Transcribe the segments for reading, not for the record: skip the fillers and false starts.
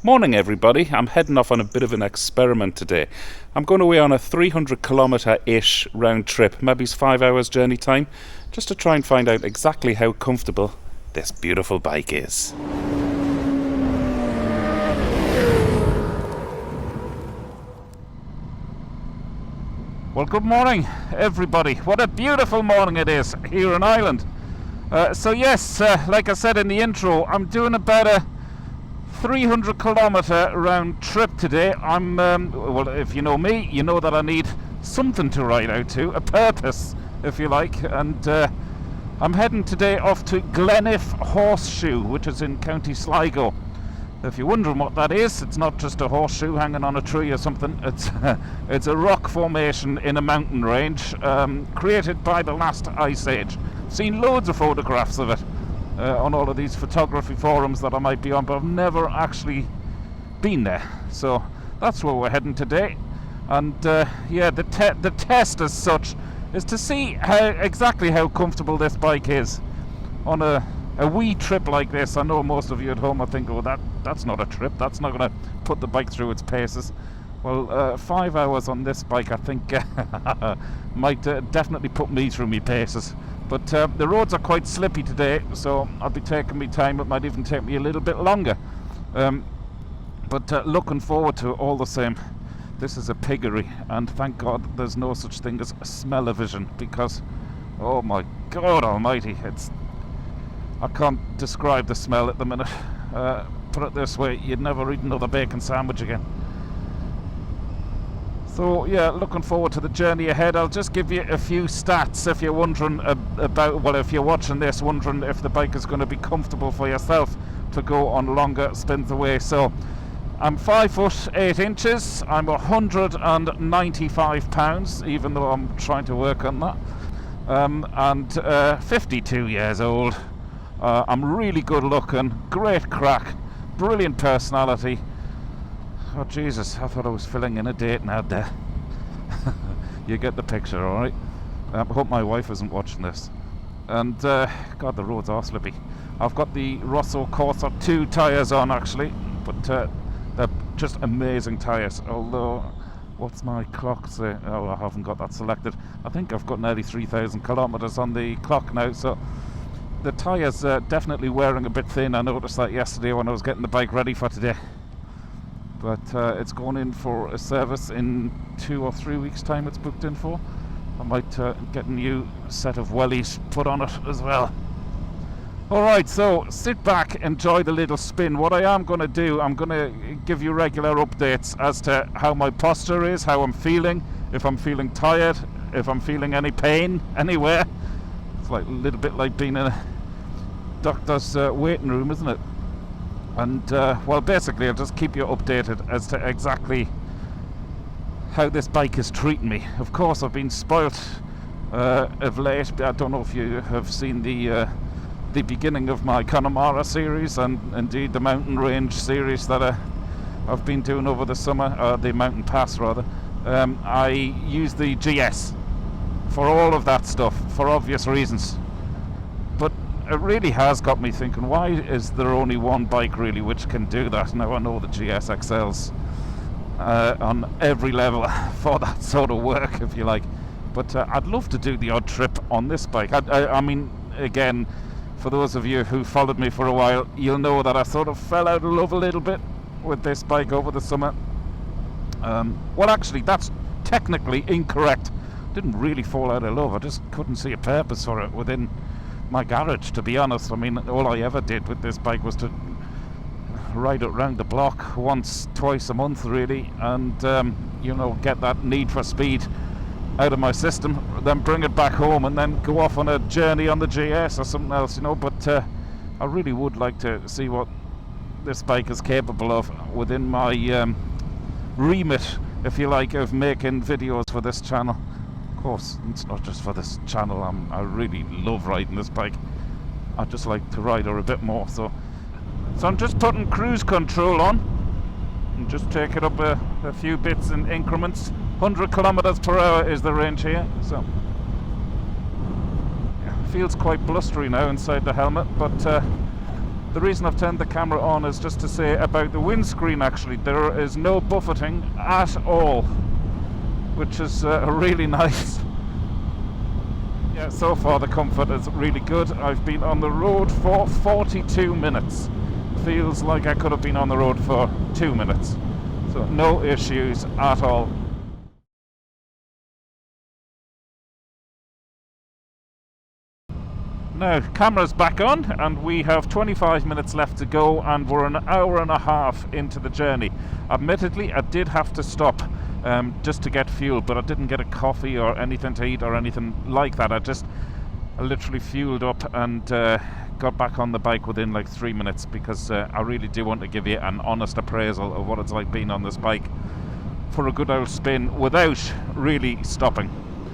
Morning everybody, I'm heading off on a bit of an experiment today. I'm going away on a 300 kilometre-ish round trip, maybe it's 5 hours journey time, just to try and find out exactly how comfortable this beautiful bike is. Well, good morning everybody. What a beautiful morning it is here in Ireland. So yes, like I said in the intro, I'm doing about a 300 kilometre round trip today. Well, if you know me, you know that I need something to ride out to, a purpose, if you like, and I'm heading today off to Gleniff Horseshoe, which is in County Sligo. If you're wondering what that is, it's not just a horseshoe hanging on a tree or something. It's a rock formation in a mountain range, created by the last ice age. Seen loads of photographs of it on all of these photography forums that I might be on, but I've never actually been there. So that's where we're heading today. And yeah, the test as such is to see exactly how comfortable this bike is on a wee trip like this. I know most of you at home are thinking, oh, that's not a trip, that's not going to put the bike through its paces. Well, 5 hours on this bike, I think, might definitely put me through my paces. But the roads are quite slippy today, so I'll be taking my time. It might even take me a little bit longer. But looking forward to it all the same. This is a piggery, and thank God there's no such thing as smell-o-vision, because, oh my God almighty, I can't describe the smell at the minute. Put it this way, you'd never eat another bacon sandwich again. So yeah, looking forward to the journey ahead. I'll just give you a few stats if you're wondering about, well, if you're watching this wondering if the bike is going to be comfortable for yourself to go on longer spins away. So I'm 5 foot 8 inches, I'm 195 pounds, even though I'm trying to work on that, and 52 years old. I'm really good looking, great crack, brilliant personality. Oh Jesus, I thought I was filling in a dating ad there. You get the picture, alright? I hope my wife isn't watching this. And God, the roads are slippy. I've got the Rosso Corsa 2 tyres on actually, but they're just amazing tyres. Although, what's my clock say? Oh, I haven't got that selected. I think I've got nearly 3,000 kilometres on the clock now, so the tyres are definitely wearing a bit thin. I noticed that yesterday when I was getting the bike ready for today. But it's going in for a service in 2 or 3 weeks time. It's booked in for. I might get a new set of wellies put on it as well. Alright, so sit back, enjoy the little spin. What I am going to do, I'm going to give you regular updates as to how my posture is, how I'm feeling, if I'm feeling tired, if I'm feeling any pain anywhere. It's like a little bit like being in a doctor's waiting room, isn't it? And well, basically I'll just keep you updated as to exactly how this bike is treating me. Of course, I've been spoilt of late. I don't know if you have seen the beginning of my Connemara series, and indeed the mountain range series that I've been doing over the summer, the mountain pass rather. I use the GS for all of that stuff for obvious reasons. But it really has got me thinking, why is there only one bike really which can do that? Now I know the GS XL's on every level for that sort of work, if you like, but I'd love to do the odd trip on this bike. I mean, again, for those of you who followed me for a while, you'll know that I sort of fell out of love a little bit with this bike over the summer. Well, actually, that's technically incorrect. Didn't really fall out of love, I just couldn't see a purpose for it within my garage, to be honest. I mean, all I ever did with this bike was to ride it round the block once, twice a month really, and you know, get that need for speed out of my system, then bring it back home and then go off on a journey on the GS or something else, you know. But I really would like to see what this bike is capable of within my remit, if you like, of making videos for this channel. Of course, it's not just for this channel. I really love riding this bike. I'd just like to ride her a bit more. So I'm just putting cruise control on and just take it up a few bits in increments. 100 kilometers per hour is the range here. So feels quite blustery now inside the helmet, but The reason I've turned the camera on is just to say about the windscreen. Actually, there is no buffeting at all, which is really nice. Yeah, so far the comfort is really good. I've been on the road for 42 minutes. Feels like I could have been on the road for 2 minutes. So no issues at all. Now, camera's back on and we have 25 minutes left to go, and we're an hour and a half into the journey. Admittedly, I did have to stop just to get fuel, but I didn't get a coffee or anything to eat or anything like that. I literally fueled up and got back on the bike within like 3 minutes, because I really do want to give you an honest appraisal of what it's like being on this bike for a good old spin without really stopping.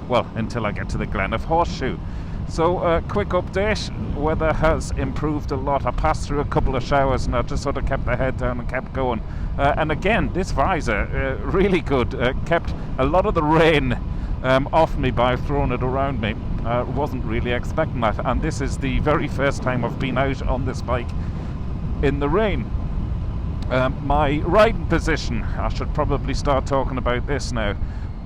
Well, until I get to the Gleniff Horseshoe. So, quick update, weather has improved a lot. I passed through a couple of showers and I just sort of kept the head down and kept going. And again, this visor, really good, kept a lot of the rain off me by throwing it around me. Wasn't really expecting that, and this is the very first time I've been out on this bike in the rain. My riding position, I should probably start talking about this now.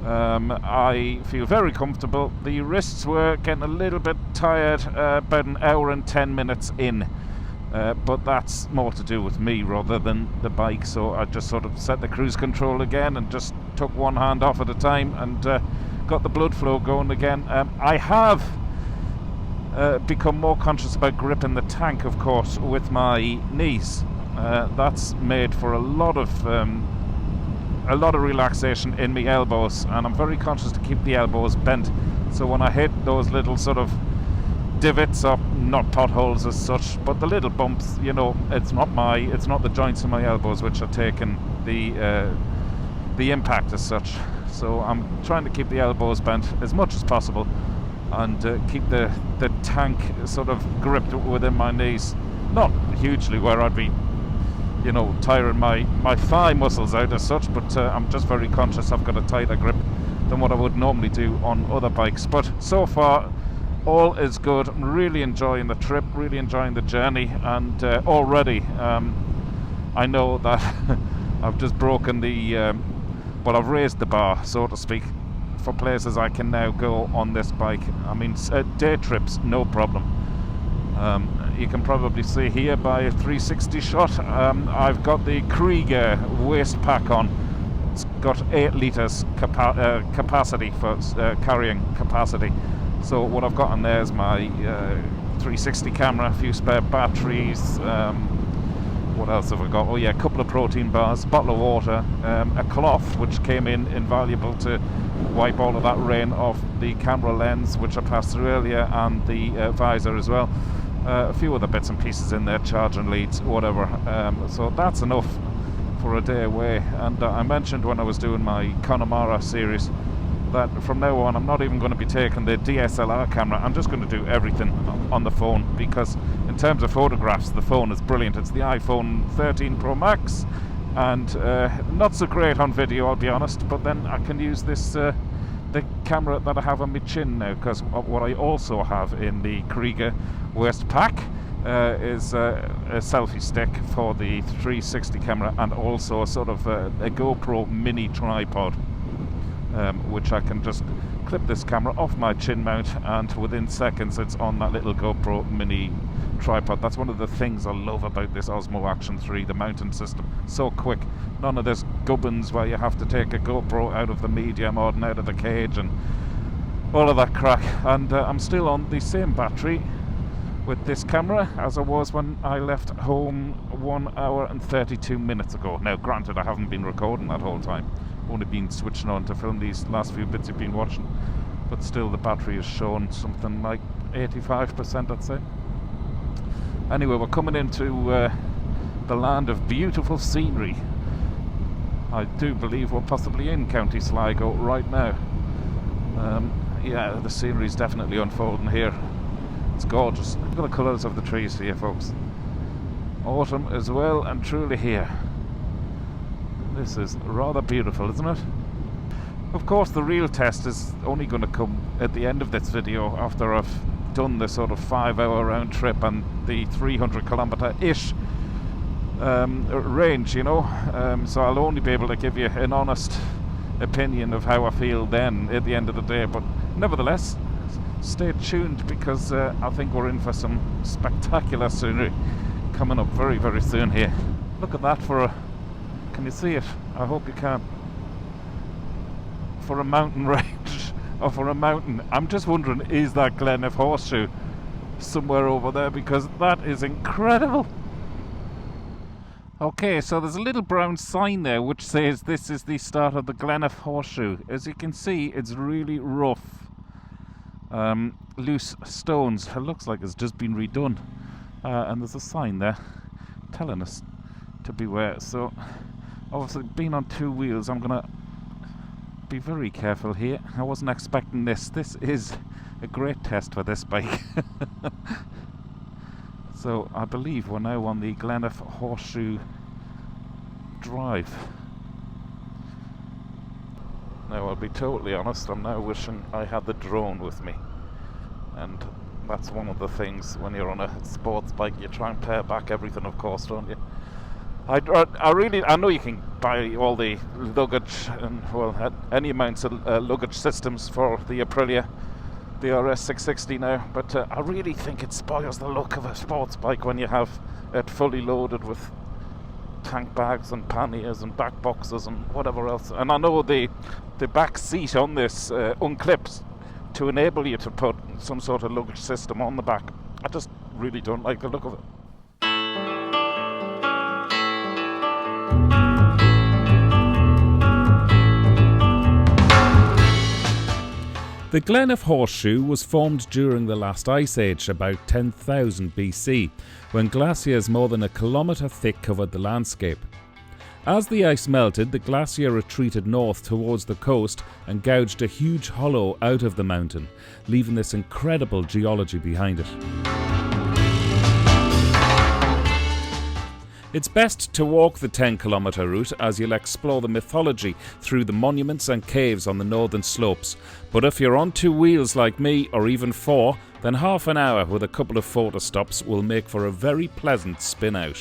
I feel very comfortable. The wrists were getting a little bit tired about an hour and 10 minutes in, but that's more to do with me rather than the bike. So I just sort of set the cruise control again and just took one hand off at a time and got the blood flow going again. I have become more conscious about gripping the tank, of course, with my knees. That's made for a lot of relaxation in my elbows, and I'm very conscious to keep the elbows bent, so when I hit those little sort of divots, or not potholes as such, but the little bumps, you know, it's not the joints in my elbows which are taking the impact as such. So I'm trying to keep the elbows bent as much as possible and keep the tank sort of gripped within my knees, not hugely where I'd be, you know, tiring my thigh muscles out as such, but I'm just very conscious I've got a tighter grip than what I would normally do on other bikes. But so far all is good. I'm really enjoying the trip, really enjoying the journey, and already I know that I've just broken well, I've raised the bar, so to speak, for places I can now go on this bike. I mean, day trips, no problem. You can probably see here by a 360 shot, I've got the Krieger waist pack on. It's got 8 litres capacity for carrying capacity. So what I've got on there is my 360 camera, a few spare batteries. What else have I got? Oh yeah, a couple of protein bars, a bottle of water, a cloth which came in invaluable to wipe all of that rain off the camera lens which I passed through earlier, and the visor as well. A few other bits and pieces in there, charging leads, whatever. So that's enough for a day away. And I mentioned when I was doing my Connemara series that from now on I'm not even going to be taking the DSLR camera. I'm just going to do everything on the phone, because in terms of photographs the phone is brilliant. It's the iPhone 13 Pro Max, and not so great on video, I'll be honest, but then I can use this the camera that I have on my chin now, because what I also have in the Krieger waist pack is a selfie stick for the 360 camera, and also a sort of a GoPro mini tripod, which I can just clip this camera off my chin mount, and within seconds it's on that little GoPro mini tripod. That's one of the things I love about this Osmo Action 3, the mounting system. So quick, none of this gubbins where you have to take a GoPro out of the media mode and out of the cage and all of that crack. And I'm still on the same battery with this camera as I was when I left home 1 hour and 32 minutes ago. Now granted, I haven't been recording that whole time, only been switching on to film these last few bits you've been watching, but still the battery is showing something like 85%, I'd say. Anyway, we're coming into the land of beautiful scenery. I do believe we're possibly in County Sligo right now. Yeah, the scenery is definitely unfolding here. It's gorgeous. Look at the colours of the trees here, folks. Autumn is well and truly here. This is rather beautiful, isn't it? Of course, the real test is only going to come at the end of this video, after I've done the sort of 5-hour round trip and the 300-kilometre-ish range, you know. So I'll only be able to give you an honest opinion of how I feel then at the end of the day. But nevertheless, stay tuned, because I think we're in for some spectacular scenery coming up very, very soon here. Look at that for a... Can you see it? I hope you can. For a mountain range, or for a mountain. I'm just wondering, is that Gleniff Horseshoe somewhere over there? Because that is incredible. Okay, so there's a little brown sign there which says this is the start of the Gleniff Horseshoe. As you can see, it's really rough. Loose stones. It looks like it's just been redone. And there's a sign there telling us to beware. So, obviously, being on 2 wheels, I'm going to be very careful here. I wasn't expecting this. This is a great test for this bike. So I believe we're now on the Gleniff Horseshoe Drive. Now, I'll be totally honest, I'm now wishing I had the drone with me. And that's one of the things when you're on a sports bike, you try and pare back everything, of course, don't you? I know you can buy all the luggage and, well, any amounts of luggage systems for the Aprilia, the RS660 now, but I really think it spoils the look of a sports bike when you have it fully loaded with tank bags and panniers and back boxes and whatever else. And I know the back seat on this unclips to enable you to put some sort of luggage system on the back. I just really don't like the look of it. The Gleniff Horseshoe was formed during the last ice age, about 10,000 BC, when glaciers more than a kilometre thick covered the landscape. As the ice melted, the glacier retreated north towards the coast and gouged a huge hollow out of the mountain, leaving this incredible geology behind it. It's best to walk the 10-kilometre route, as you'll explore the mythology through the monuments and caves on the northern slopes. But if you're on 2 wheels like me, or even 4, then half an hour with a couple of photo stops will make for a very pleasant spin out.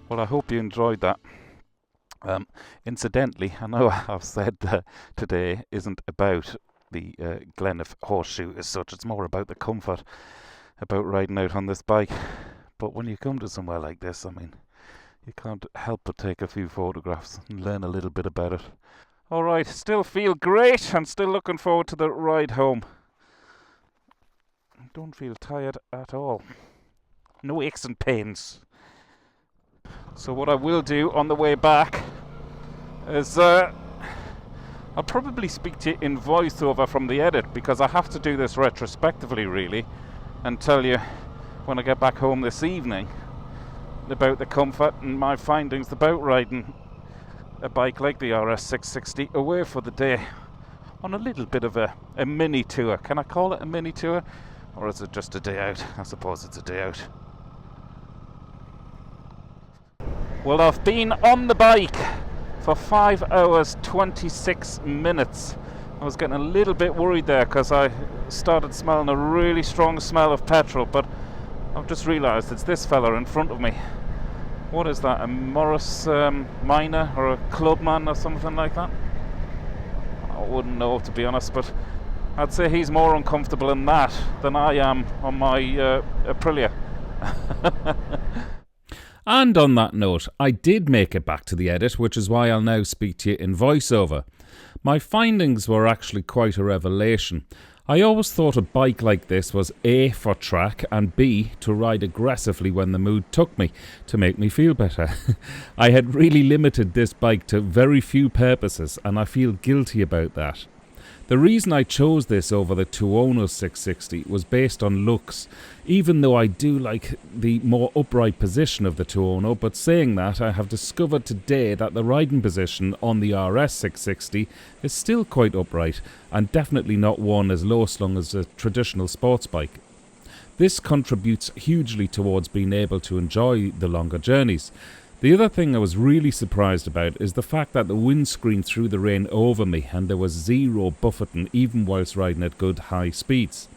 Well, I hope you enjoyed that. Incidentally, I know I've said today isn't about the Gleniff Horseshoe as such. It's more about the comfort about riding out on this bike. But when you come to somewhere like this, I mean, you can't help but take a few photographs and learn a little bit about it. Alright, still feel great and still looking forward to the ride home. Don't feel tired at all. No aches and pains. So what I will do on the way back is I'll probably speak to you in voiceover from the edit, because I have to do this retrospectively really, and tell you when I get back home this evening about the comfort and my findings about riding a bike like the RS660 away for the day on a little bit of a mini tour. Can I call it a mini tour? Or is it just a day out? I suppose it's a day out. Well, I've been on the bike for 5 hours 26 minutes. I was getting a little bit worried there because I started smelling a really strong smell of petrol, but I've just realised it's this fella in front of me. What is that, a Morris Minor or a Clubman or something like that? I wouldn't know, to be honest, but I'd say he's more uncomfortable in that than I am on my Aprilia. And on that note, I did make it back to the edit, which is why I'll now speak to you in voiceover. My findings were actually quite a revelation. I always thought a bike like this was A, for track, and B, to ride aggressively when the mood took me, to make me feel better. I had really limited this bike to very few purposes, and I feel guilty about that. The reason I chose this over the Tuono 660 was based on looks, even though I do like the more upright position of the Tuono, but saying that, I have discovered today that the riding position on the RS660 is still quite upright, and definitely not one as low-slung as a traditional sports bike. This contributes hugely towards being able to enjoy the longer journeys. The other thing I was really surprised about is the fact that the windscreen threw the rain over me and there was zero buffeting even whilst riding at good high speeds.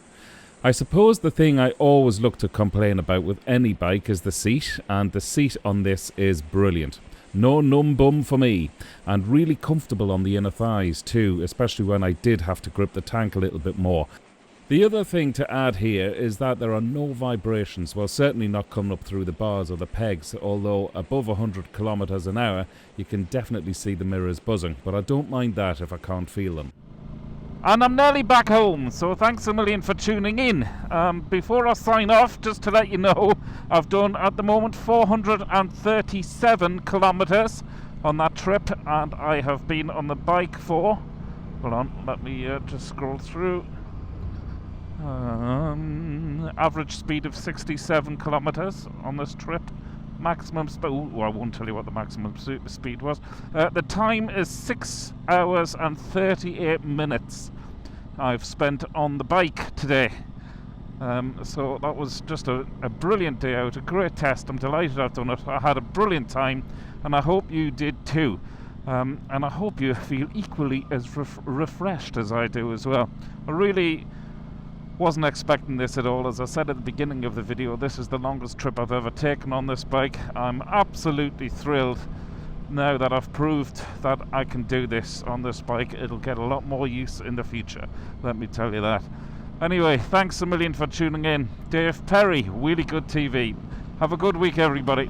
I suppose the thing I always look to complain about with any bike is the seat, and the seat on this is brilliant. No numb bum for me, and really comfortable on the inner thighs too, especially when I did have to grip the tank a little bit more. The other thing to add here is that there are no vibrations, well certainly not coming up through the bars or the pegs, although above 100 kilometers an hour you can definitely see the mirrors buzzing, but I don't mind that if I can't feel them. And I'm nearly back home, so thanks a million for tuning in. Before I sign off, just to let you know, I've done at the moment 437 kilometers on that trip, and I have been on the bike for, hold on, let me just scroll through. Average speed of 67 kilometers on this trip. Maximum speed, I won't tell you what the maximum speed was. The time is 6 hours and 38 minutes I've spent on the bike today. So that was just a brilliant day out, a great test. I'm delighted I've done it. I had a brilliant time, and I hope you did too. And I hope you feel equally as refreshed as I do as well. I really wasn't expecting this at all. As I said at the beginning of the video, this is the longest trip I've ever taken on this bike. I'm absolutely thrilled now that I've proved that I can do this on this bike. It'll get a lot more use in the future, let me tell you that. Anyway, thanks a million for tuning in. Dave Perry, Really Good TV. Have a good week, everybody.